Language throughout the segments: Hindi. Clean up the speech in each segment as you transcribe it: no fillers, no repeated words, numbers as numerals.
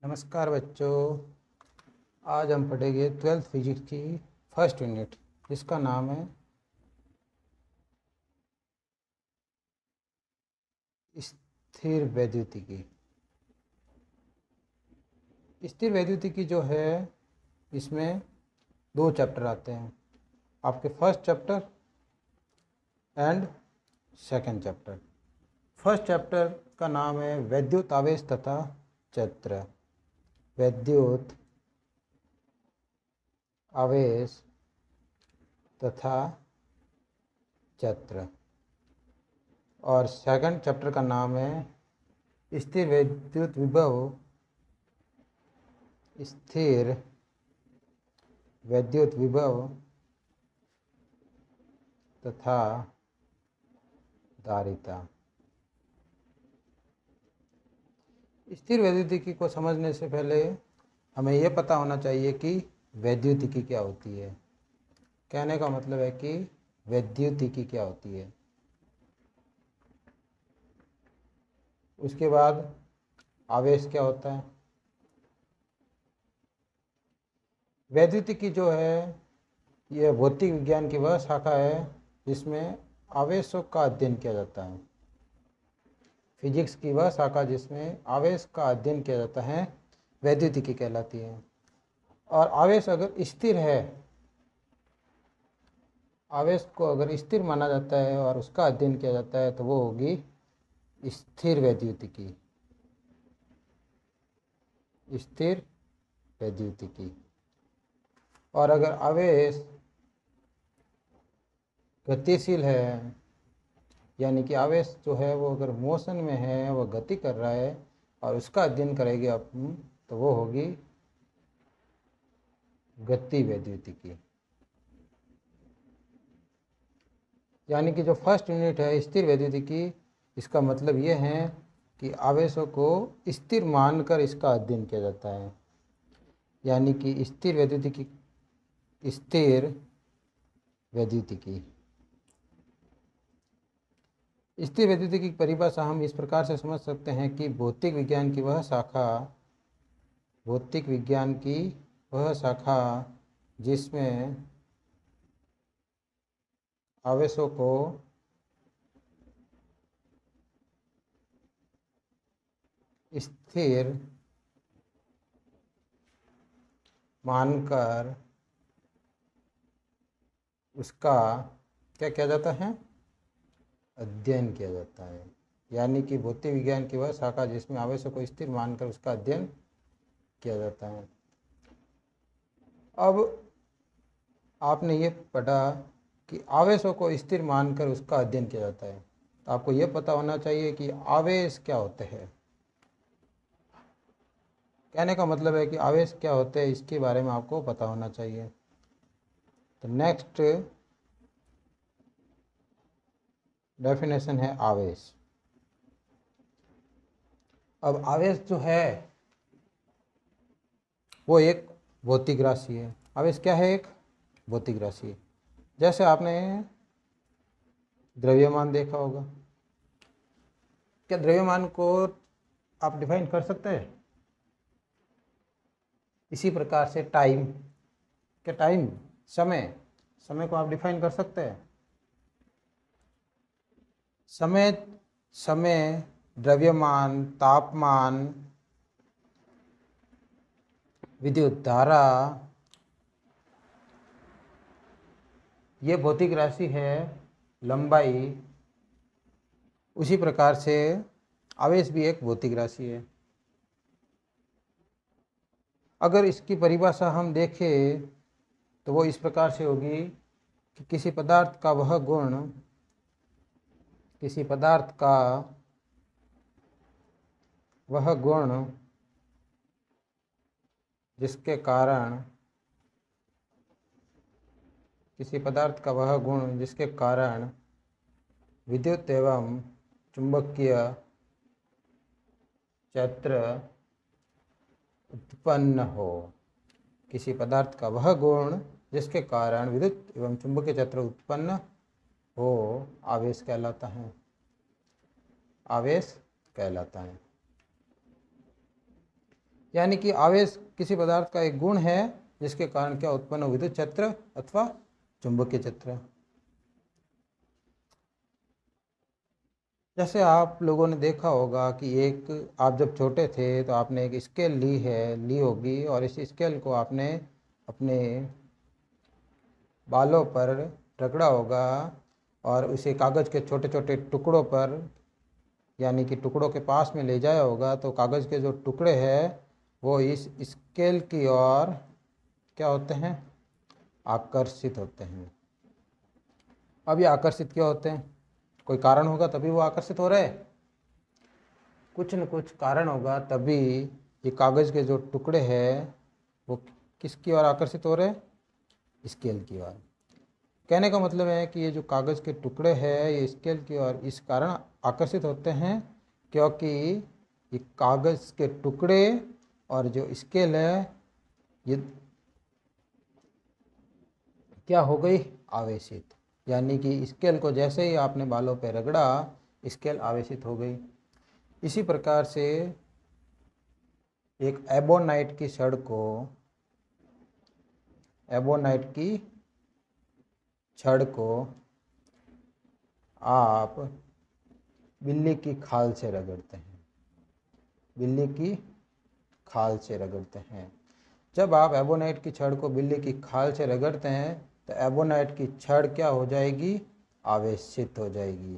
नमस्कार बच्चों, आज हम पढ़ेंगे 12th फिजिक्स की फर्स्ट यूनिट जिसका नाम है स्थिर वैद्युतिकी। स्थिर वैद्युतिकी जो है इसमें 2 चैप्टर आते हैं, आपके first chapter and second chapter. First chapter का नाम है वैद्युत आवेश तथा चक्र। वैद्युत आवेश तथा चक्र। और सेकंड चैप्टर का नाम है स्थिर वैद्युत विभव, स्थिर वैद्युत विभव तथा धारिता। स्थिर वैद्युतिकी को समझने से पहले हमें यह पता होना चाहिए कि वैद्युतिकी क्या होती है। कहने का मतलब है कि वैद्युतिकी क्या होती है। उसके बाद आवेश क्या होता है। वैद्युतिकी जो है यह भौतिक विज्ञान की वह शाखा है जिसमें आवेशों का अध्ययन किया जाता है। फिजिक्स की वह शाखा जिसमें आवेश का अध्ययन किया जाता है वैद्युतिकी कहलाती है। और आवेश अगर स्थिर है, आवेश को अगर स्थिर माना जाता है और उसका अध्ययन किया जाता है तो वो होगी स्थिर वैद्युतिकी। स्थिर वैद्युतिकी। और अगर आवेश गतिशील है, यानी कि आवेश जो है वो अगर मोशन में है, वो गति कर रहा है और उसका अध्ययन करेंगे अपन तो वो होगी गति वैद्युतिकी। यानी कि जो फर्स्ट यूनिट है स्थिर वैद्युतिकी, इसका मतलब ये है कि आवेशों को स्थिर मानकर इसका अध्ययन किया जाता है। यानी कि स्थिर वैद्युतिकी, स्थिर वैद्युतिकी। स्थिर वैद्युतिकी की परिभाषा हम इस प्रकार से समझ सकते हैं कि भौतिक विज्ञान की वह शाखा, भौतिक विज्ञान की वह शाखा जिसमें आवेशों को स्थिर मानकर उसका क्या किया जाता है, अध्ययन किया जाता है। यानी कि भौतिक विज्ञान की वह शाखा जिसमें आवेशों को स्थिर मानकर उसका अध्ययन किया जाता है। अब आपने ये पढ़ा कि आवेशों को स्थिर मानकर उसका अध्ययन किया जाता है, तो आपको यह पता होना चाहिए कि आवेश क्या होते हैं। कहने का मतलब है कि आवेश क्या होते हैं इसके बारे में आपको पता होना चाहिए। तो नेक्स्ट डेफिनेशन है आवेश। अब आवेश जो है वो एक भौतिक राशि है। आवेश क्या है, एक भौतिक राशि है। जैसे आपने द्रव्यमान देखा होगा, क्या द्रव्यमान को आप डिफाइन कर सकते हैं? इसी प्रकार से टाइम, क्या टाइम, समय, समय को आप डिफाइन कर सकते हैं? समय, समय, द्रव्यमान, तापमान, विद्युत धारा, ये भौतिक राशि है। लंबाई, उसी प्रकार से आवेश भी एक भौतिक राशि है। अगर इसकी परिभाषा हम देखें तो वो इस प्रकार से होगी कि किसी पदार्थ का वह गुण, किसी पदार्थ का वह गुण जिसके कारण, किसी पदार्थ का वह गुण जिसके कारण विद्युत एवं चुंबकीय क्षेत्र उत्पन्न हो। किसी पदार्थ का वह गुण जिसके कारण विद्युत एवं चुंबकीय क्षेत्र उत्पन्न हो आवेश कहलाता है। आवेश कहलाता है। यानी कि आवेश किसी पदार्थ का एक गुण है जिसके कारण क्या उत्पन्न हो, विद्युत क्षेत्र अथवा चुंबकीय क्षेत्र। जैसे आप लोगों ने देखा होगा कि एक, आप जब छोटे थे तो आपने एक स्केल ली होगी, और इस स्केल को आपने अपने बालों पर रगड़ा होगा और उसे कागज़ के छोटे छोटे टुकड़ों पर, यानी कि टुकड़ों के पास में ले जाया होगा, तो कागज़ के जो टुकड़े हैं वो इस स्केल की ओर क्या होते हैं, आकर्षित होते हैं। अब ये आकर्षित क्यों होते हैं? कोई कारण होगा तभी वो आकर्षित हो रहे हैं, कुछ न कुछ कारण होगा तभी ये कागज़ के जो टुकड़े हैं वो किसकी ओर आकर्षित हो रहे हैं, स्केल की ओर। कहने का मतलब है कि ये जो कागज़ के टुकड़े हैं ये स्केल की ओर इस कारण आकर्षित होते हैं क्योंकि ये कागज़ के टुकड़े और जो स्केल है ये क्या हो गई, आवेशित। यानी कि स्केल को जैसे ही आपने बालों पर रगड़ा, स्केल आवेशित हो गई। इसी प्रकार से एक एबोनाइट की छड़ को आप बिल्ली की खाल से रगड़ते हैं, बिल्ली की खाल से रगड़ते हैं। जब आप एबोनाइट की छड़ को बिल्ली की खाल से रगड़ते हैं तो एबोनाइट की छड़ क्या हो जाएगी, आवेशित हो जाएगी।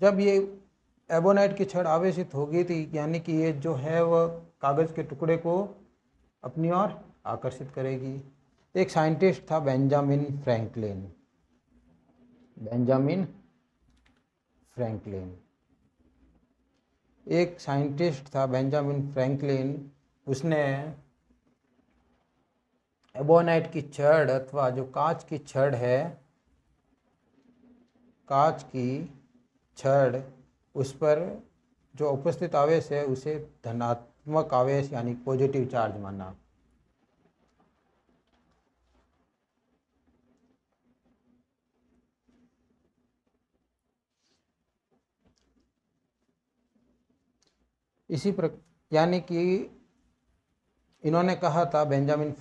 जब ये एबोनाइट की छड़ आवेशित होगी तो यानी कि ये जो है वह कागज़ के टुकड़े को अपनी ओर आकर्षित करेगी। एक साइंटिस्ट था बेंजामिन फ्रैंकलिन। एक साइंटिस्ट था बेंजामिन फ्रैंकलिन, उसने एबोनाइट की छड़ अथवा जो कांच की छड़ है, कांच की छड़, उस पर जो उपस्थित आवेश है उसे धनात्मक आवेश यानी पॉजिटिव चार्ज माना। इसी प्रकार यानी कि इन्होंने कहा था, बेंजामिन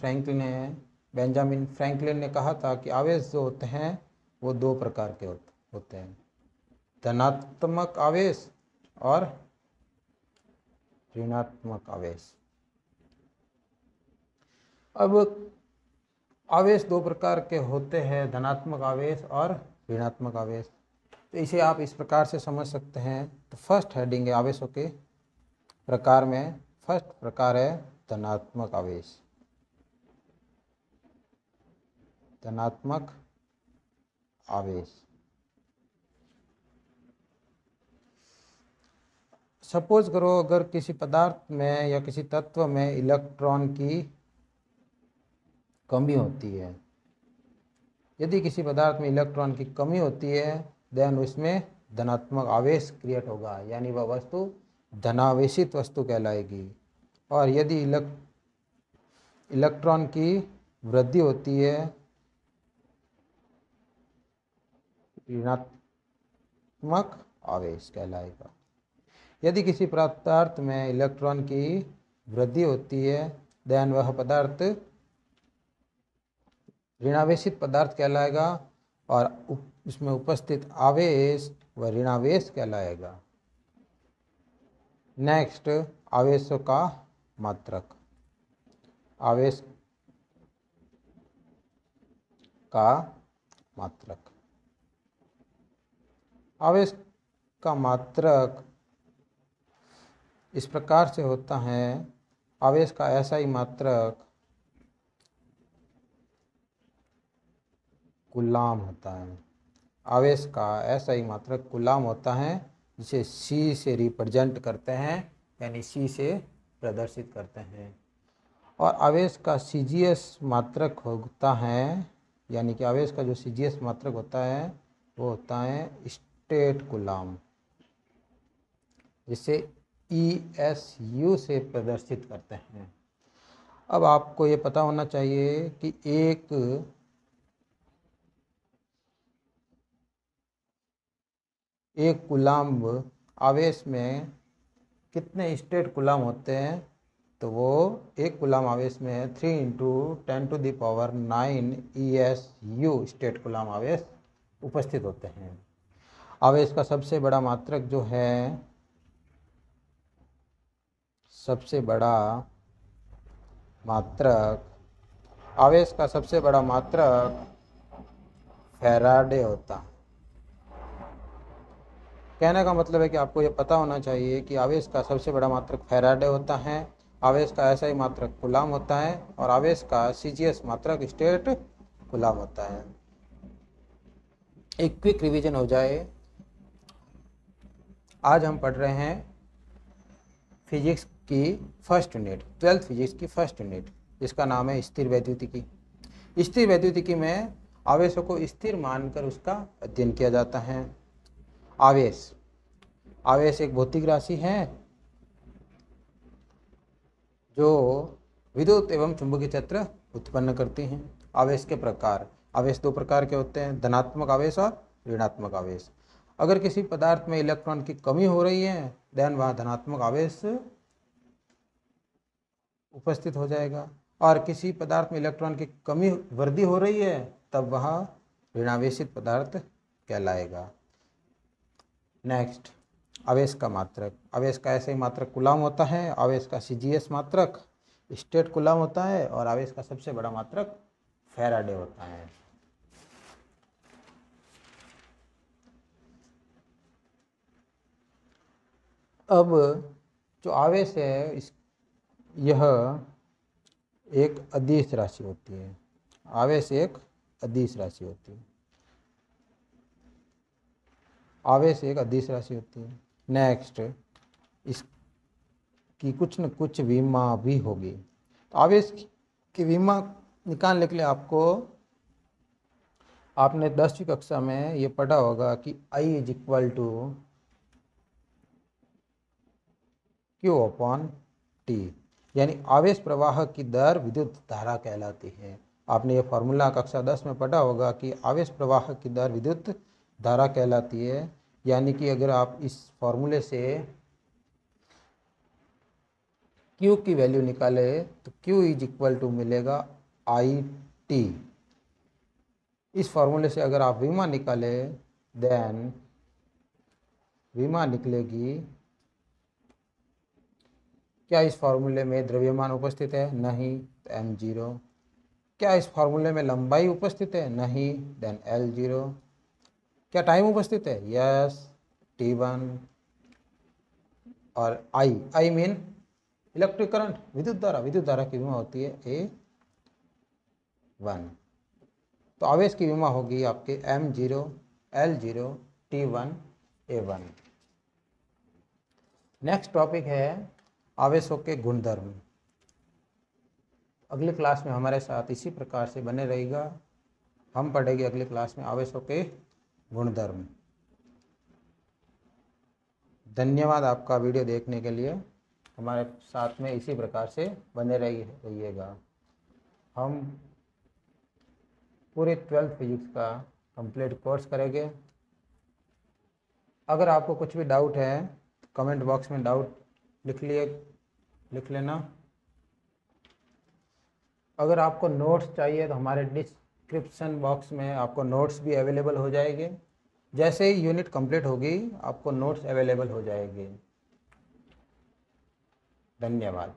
फ्रैंकलिन ने कहा था कि आवेश जो होते हैं वो दो प्रकार के होते हैं, धनात्मक आवेश और ऋणात्मक आवेश। अब आवेश दो प्रकार के होते हैं, धनात्मक आवेश और ऋणात्मक आवेश। तो इसे आप इस प्रकार से समझ सकते हैं। तो फर्स्ट हेडिंग है आवेशों के प्रकार में, फर्स्ट प्रकार है धनात्मक आवेश। धनात्मक आवेश, सपोज करो अगर किसी पदार्थ में या किसी तत्व में इलेक्ट्रॉन की कमी होती है, यदि किसी पदार्थ में इलेक्ट्रॉन की कमी होती है देन उसमें धनात्मक आवेश क्रिएट होगा, यानी वह वस्तु धनावेशित वस्तु कहलाएगी। और यदि इलेक्ट्रॉन की वृद्धि होती है, ऋणात्मक आवेश कहलाएगा। यदि किसी पदार्थ में इलेक्ट्रॉन की वृद्धि होती है देन वह पदार्थ ऋणावेशित पदार्थ कहलाएगा और उसमें उपस्थित आवेश व ऋणावेश कहलाएगा। नेक्स्ट, आवेशों का मात्रक। आवेश का मात्रक, आवेश का मात्रक इस प्रकार से होता है, आवेश का ऐसा ही मात्रक कूलाम होता है। आवेश का ऐसा ही मात्रक कूलाम होता है जिसे C से रिप्रेजेंट करते हैं, यानी C से प्रदर्शित करते हैं। और आवेश का CGS मात्रक होता है, यानी कि आवेश का जो CGS मात्रक होता है वो होता है स्टेट कूलाम, जिसे ESU से प्रदर्शित करते हैं। अब आपको ये पता होना चाहिए कि एक कूलाम्ब आवेश में कितने स्टेट कूलम होते हैं, तो वो एक कूलम आवेश में है 3 × 10⁹ ESU स्टेट कूलम आवेश उपस्थित होते हैं। आवेश का सबसे बड़ा मात्रक जो है, सबसे बड़ा मात्रक, आवेश का सबसे बड़ा मात्रक फैराडे होता है। कहने का मतलब है कि आपको ये पता होना चाहिए कि आवेश का सबसे बड़ा मात्रक फैराडे होता है, आवेश का ऐसा ही मात्रक कूलम होता है, और आवेश का CGS मात्रक स्टेट कूलम होता है। एक क्विक रिवीजन हो जाए। आज हम पढ़ रहे हैं फिजिक्स की फर्स्ट यूनिट, 12th फिजिक्स की फर्स्ट यूनिट, जिसका नाम है स्थिर वैद्युतिकी। स्थिर वैद्युतिकी में आवेशों को स्थिर मानकर उसका अध्ययन किया जाता है। आवेश एक भौतिक राशि है जो विद्युत एवं चुंबकीय क्षेत्र उत्पन्न करती हैं। आवेश के प्रकार, आवेश दो प्रकार के होते हैं, धनात्मक आवेश और ऋणात्मक आवेश। अगर किसी पदार्थ में इलेक्ट्रॉन की कमी हो रही है, देन वहाँ धनात्मक आवेश उपस्थित हो जाएगा, और किसी पदार्थ में इलेक्ट्रॉन की कमी वृद्धि हो रही है, तब वह ऋणावेशित पदार्थ कहलाएगा। नेक्स्ट, आवेश का मात्रक। आवेश का ऐसे ही मात्रक कूलम होता है, आवेश का CGS मात्रक स्टेट कूलम होता है, और आवेश का सबसे बड़ा मात्रक फैराडे होता है। अब जो आवेश है यह एक अदिश राशि होती है। आवेश एक अदिश राशि होती है। आवेश एक अदिश राशि होती है। नेक्स्ट, इसकी कुछ न कुछ विमा भी होगी। तो आवेश की विमा निकालने के लिए आपने 10वीं कक्षा में ये पढ़ा होगा कि I = Q/T, यानी आवेश प्रवाह की दर विद्युत धारा कहलाती है। आपने ये फॉर्मूला कक्षा 10 में पढ़ा होगा कि आवेश प्रवाह की दर विद्युत धारा कहलाती है। यानी कि अगर आप इस फॉर्मूले से Q की वैल्यू निकाले तो Q = मिलेगा IT। इस फॉर्मूले से अगर आप विमा निकाले, देन विमा निकलेगी। क्या इस फॉर्मूले में द्रव्यमान उपस्थित है? नहीं, तो m0। क्या इस फॉर्मूले में लंबाई उपस्थित है? नहीं, देन L0। क्या टाइम उपस्थित है? Yes, T1। और I मीन इलेक्ट्रिक करंट, विद्युत धारा की विमा होती है A1। तो आवेश की विमा होगी आपके m0, L0, T1, A1। Next topic है आवेशों के गुणधर्म। अगली क्लास में हमारे साथ इसी प्रकार से बने रहेगा। हम पढ़ेंगे अगली क्लास में आवेशों के गुणधर्म। धन्यवाद आपका वीडियो देखने के लिए। हमारे साथ में इसी प्रकार से बने रहिएगा। हम पूरे 12th फिजिक्स का कंप्लीट कोर्स करेंगे। अगर आपको कुछ भी डाउट है, कमेंट बॉक्स में डाउट लिख लेना। अगर आपको नोट्स चाहिए तो हमारे डिस्क्रिप्शन बॉक्स में आपको नोट्स भी अवेलेबल हो जाएंगे। जैसे ही यूनिट कंप्लीट होगी आपको नोट्स अवेलेबल हो जाएंगे। धन्यवाद।